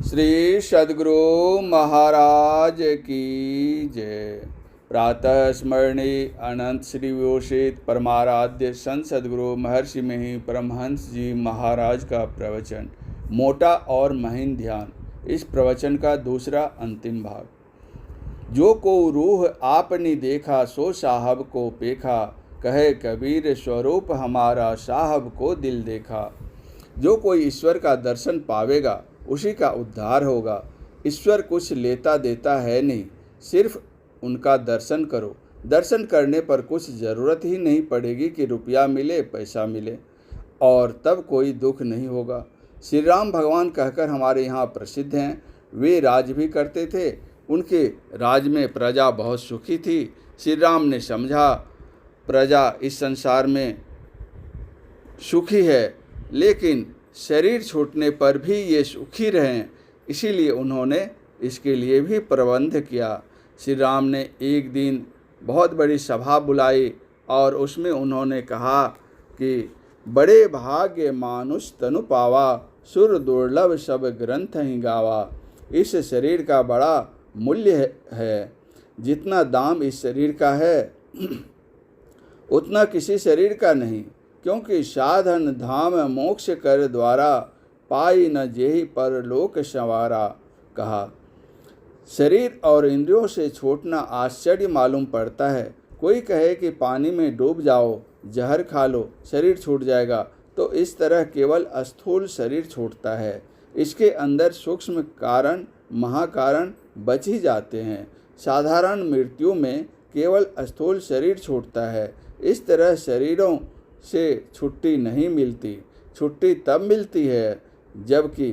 श्री सद्गुरु महाराज की जय। प्रातः स्मरणीय अनंत श्री विभूषित परमाराध्य संत सद्गुरु महर्षि मिहि परमहंस जी महाराज का प्रवचन मोटा और महीन ध्यान। इस प्रवचन का दूसरा अंतिम भाग। जो को रूह आपने देखा सो साहब को पेखा, कहे कबीर स्वरूप हमारा साहब को दिल देखा। जो कोई ईश्वर का दर्शन पावेगा उसी का उद्धार होगा। ईश्वर कुछ लेता देता है नहीं, सिर्फ उनका दर्शन करो। दर्शन करने पर कुछ ज़रूरत ही नहीं पड़ेगी कि रुपया मिले पैसा मिले, और तब कोई दुख नहीं होगा। श्री राम भगवान कहकर हमारे यहाँ प्रसिद्ध हैं। वे राज भी करते थे, उनके राज में प्रजा बहुत सुखी थी। श्री राम ने समझा प्रजा इस संसार में सुखी है, लेकिन शरीर छूटने पर भी ये सुखी रहें, इसीलिए उन्होंने इसके लिए भी प्रबंध किया। श्री राम ने एक दिन बहुत बड़ी सभा बुलाई और उसमें उन्होंने कहा कि बड़े भाग्य मानुष तनु पावा, सुर दुर्लभ सब ग्रंथ ही गावा। इस शरीर का बड़ा मूल्य है। जितना दाम इस शरीर का है उतना किसी शरीर का नहीं, क्योंकि साधन धाम मोक्ष कर द्वारा, पाई न जेहि पर लोक संवारा। कहा शरीर और इंद्रियों से छूटना आश्चर्य मालूम पड़ता है। कोई कहे कि पानी में डूब जाओ, जहर खा लो, शरीर छूट जाएगा, तो इस तरह केवल स्थूल शरीर छूटता है। इसके अंदर सूक्ष्म कारण महाकारण बच ही जाते हैं। साधारण मृत्यु में केवल स्थूल शरीर छूटता है। इस तरह शरीरों से छुट्टी नहीं मिलती। छुट्टी तब मिलती है जबकि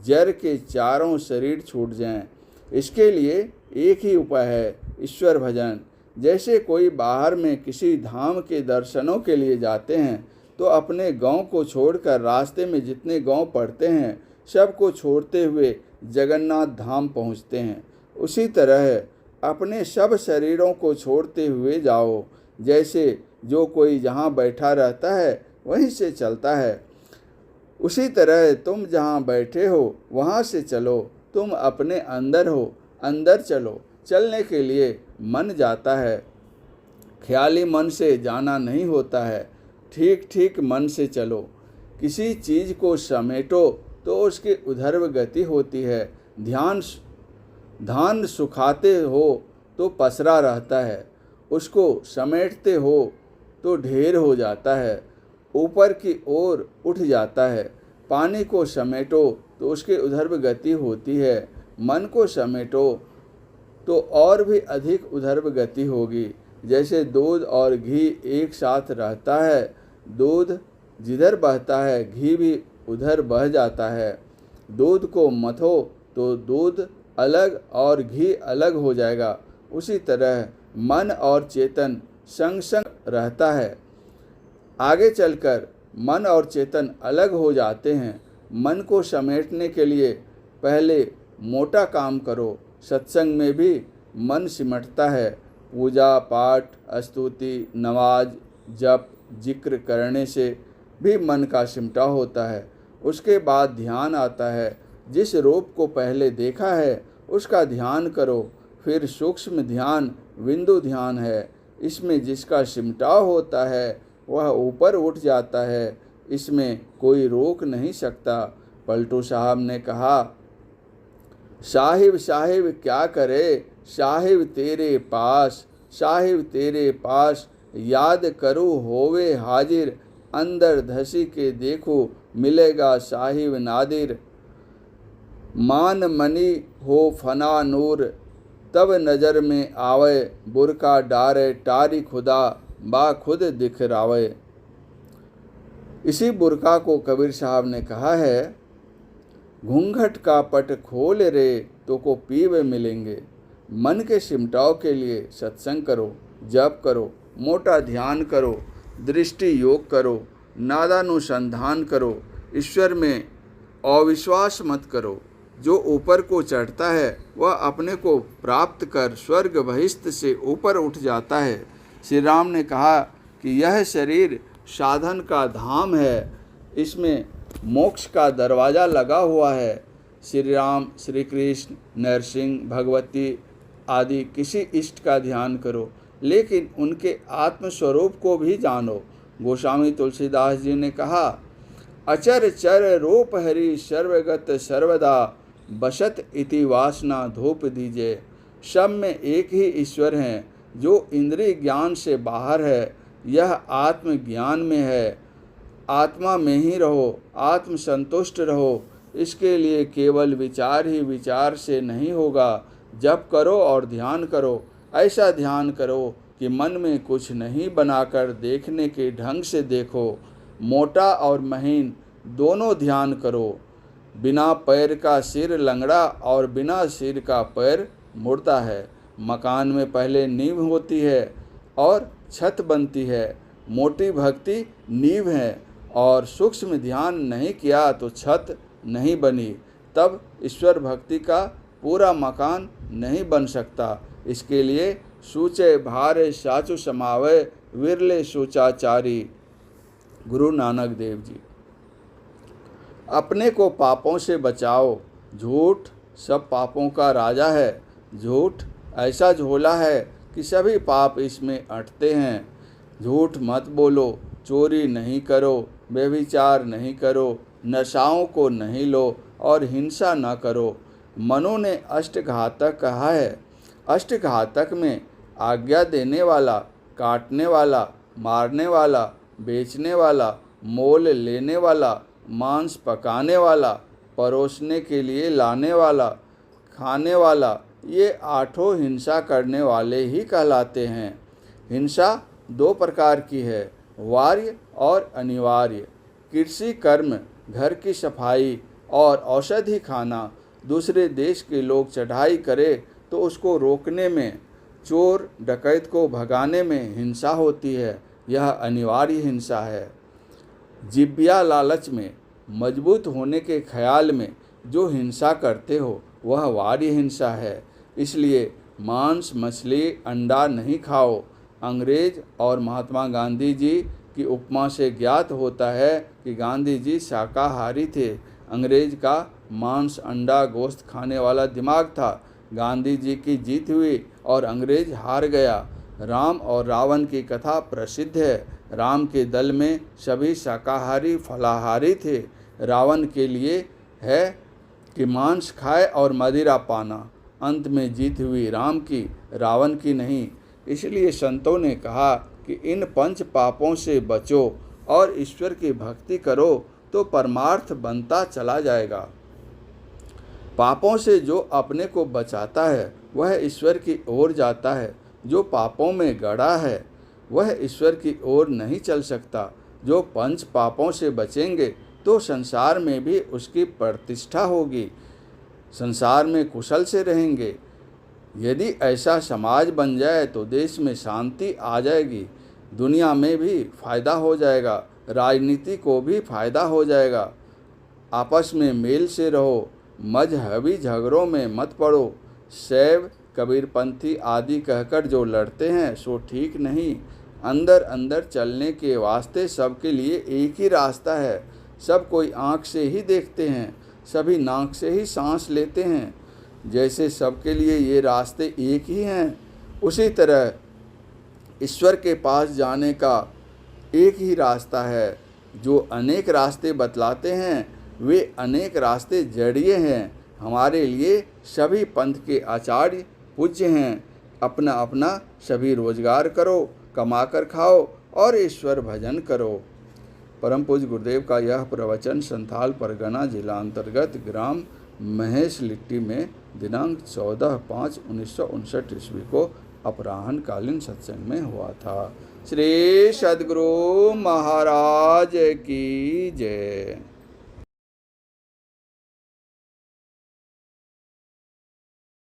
जड़ के चारों शरीर छूट जाएं। इसके लिए एक ही उपाय है, ईश्वर भजन। जैसे कोई बाहर में किसी धाम के दर्शनों के लिए जाते हैं तो अपने गांव को छोड़कर रास्ते में जितने गांव पड़ते हैं सबको छोड़ते हुए जगन्नाथ धाम पहुंचते हैं, उसी तरह अपने सब शरीरों को छोड़ते हुए जाओ। जैसे जो कोई जहाँ बैठा रहता है वहीं से चलता है, उसी तरह तुम जहाँ बैठे हो वहाँ से चलो। तुम अपने अंदर हो, अंदर चलो। चलने के लिए मन जाता है, ख्याली मन से जाना नहीं होता है। ठीक ठीक मन से चलो। किसी चीज़ को समेटो तो उसकी उधर्व गति होती है। धान सुखाते हो तो पसरा रहता है, उसको समेटते हो तो ढेर हो जाता है, ऊपर की ओर उठ जाता है। पानी को समेटो तो उसकी उधर्व गति होती है। मन को समेटो तो और भी अधिक उधर्व गति होगी। जैसे दूध और घी एक साथ रहता है, दूध जिधर बहता है घी भी उधर बह जाता है। दूध को मथो तो दूध अलग और घी अलग हो जाएगा। उसी तरह मन और चेतन संग संग रहता है। आगे चलकर मन और चेतन अलग हो जाते हैं। मन को समेटने के लिए पहले मोटा काम करो। सत्संग में भी मन सिमटता है। पूजा पाठ स्तुति नमाज जप जिक्र करने से भी मन का सिमटा होता है। उसके बाद ध्यान आता है। जिस रूप को पहले देखा है उसका ध्यान करो। फिर सूक्ष्म ध्यान बिंदु ध्यान है। इसमें जिसका सिमटाव होता है वह ऊपर उठ जाता है। इसमें कोई रोक नहीं सकता। पलटू साहब ने कहा, साहिब साहिब क्या करे, साहिब तेरे पास, साहिब तेरे पास, याद करूँ होवे हाजिर, अंदर धसी के देखो मिलेगा साहिब नादिर। मान मनी हो फना नूर, तब नज़र में आवे, बुरका डारे टारी खुदा, बा खुद दिखरावे। इसी बुरका को कबीर साहब ने कहा है, घूंघट का पट खोल रे तो को पीवे मिलेंगे। मन के सिमटाव के लिए सत्संग करो, जप करो, मोटा ध्यान करो, दृष्टि योग करो, नादानुसंधान करो। ईश्वर में अविश्वास मत करो। जो ऊपर को चढ़ता है वह अपने को प्राप्त कर स्वर्ग बहिष्ठ से ऊपर उठ जाता है। श्री राम ने कहा कि यह शरीर साधन का धाम है, इसमें मोक्ष का दरवाज़ा लगा हुआ है। श्री राम, श्री कृष्ण, नरसिंह, भगवती आदि किसी इष्ट का ध्यान करो, लेकिन उनके आत्मस्वरूप को भी जानो। गोस्वामी तुलसीदास जी ने कहा, अचर चर रूप हरि सर्वगत सर्वदा, बसत इति वासना धूप दीजिए। सब में एक ही ईश्वर हैं, जो इंद्रिय ज्ञान से बाहर है, यह आत्म ज्ञान में है। आत्मा में ही रहो, आत्म संतुष्ट रहो। इसके लिए केवल विचार ही विचार से नहीं होगा। जप करो और ध्यान करो। ऐसा ध्यान करो कि मन में कुछ नहीं बनाकर देखने के ढंग से देखो। मोटा और महीन दोनों ध्यान करो। बिना पैर का सिर लंगड़ा और बिना सिर का पैर मुड़ता है। मकान में पहले नींव होती है और छत बनती है। मोटी भक्ति नींव है और सूक्ष्म ध्यान नहीं किया तो छत नहीं बनी। तब ईश्वर भक्ति का पूरा मकान नहीं बन सकता। इसके लिए सूचे भारे साचु समावे, विरले सूचाचारी। गुरु नानक देव जी। अपने को पापों से बचाओ। झूठ सब पापों का राजा है। झूठ ऐसा झोला है कि सभी पाप इसमें अटते हैं। झूठ मत बोलो, चोरी नहीं करो, व्यभिचार नहीं करो, नशाओं को नहीं लो और हिंसा न करो। मनु ने अष्टघातक कहा है। अष्टघातक में आज्ञा देने वाला, काटने वाला, मारने वाला, बेचने वाला, मोल लेने वाला, मांस पकाने वाला, परोसने के लिए लाने वाला, खाने वाला, ये आठों हिंसा करने वाले ही कहलाते हैं। हिंसा दो प्रकार की है, वार्य और अनिवार्य। कृषि कर्म, घर की सफाई और औषधि खाना। दूसरे देश के लोग चढ़ाई करे तो उसको रोकने में, चोर डकैत को भगाने में हिंसा होती है, यह अनिवार्य हिंसा है। जिब्या लालच में, मजबूत होने के ख्याल में जो हिंसा करते हो वह वार्य हिंसा है। इसलिए मांस, मछली, अंडा नहीं खाओ। अंग्रेज और महात्मा गांधी जी की उपमा से ज्ञात होता है कि गांधी जी शाकाहारी थे। अंग्रेज का मांस, अंडा, गोश्त खाने वाला दिमाग था। गांधी जी की जीत हुई और अंग्रेज हार गया। राम और रावण की कथा प्रसिद्ध है। राम के दल में सभी शाकाहारी फलाहारी थे। रावण के लिए है कि मांस खाए और मदिरा पाना। अंत में जीत हुई राम की, रावण की नहीं। इसलिए संतों ने कहा कि इन पंच पापों से बचो और ईश्वर की भक्ति करो तो परमार्थ बनता चला जाएगा। पापों से जो अपने को बचाता है वह ईश्वर की ओर जाता है। जो पापों में गड़ा है वह ईश्वर की ओर नहीं चल सकता। जो पंच पापों से बचेंगे तो संसार में भी उसकी प्रतिष्ठा होगी, संसार में कुशल से रहेंगे। यदि ऐसा समाज बन जाए तो देश में शांति आ जाएगी, दुनिया में भी फायदा हो जाएगा, राजनीति को भी फायदा हो जाएगा। आपस में मेल से रहो, मजहबी झगड़ों में मत पड़ो। शैव, कबीरपंथी आदि कहकर जो लड़ते हैं सो ठीक नहीं। अंदर अंदर चलने के वास्ते सबके लिए एक ही रास्ता है। सब कोई आँख से ही देखते हैं, सभी नाक से ही सांस लेते हैं। जैसे सबके लिए ये रास्ते एक ही हैं, उसी तरह ईश्वर के पास जाने का एक ही रास्ता है। जो अनेक रास्ते बतलाते हैं वे अनेक रास्ते जड़िए हैं। हमारे लिए सभी पंथ के आचार्य पूज्य हैं। अपना अपना सभी रोजगार करो, कमाकर खाओ और ईश्वर भजन करो। परम पूज्य गुरुदेव का यह प्रवचन संथाल परगना जिला अंतर्गत ग्राम महेश लिट्टी में दिनांक 14/5/1959 ईस्वी को अपराह्न कालीन सत्संग में हुआ था। श्री सद्गुरु महाराज की जय।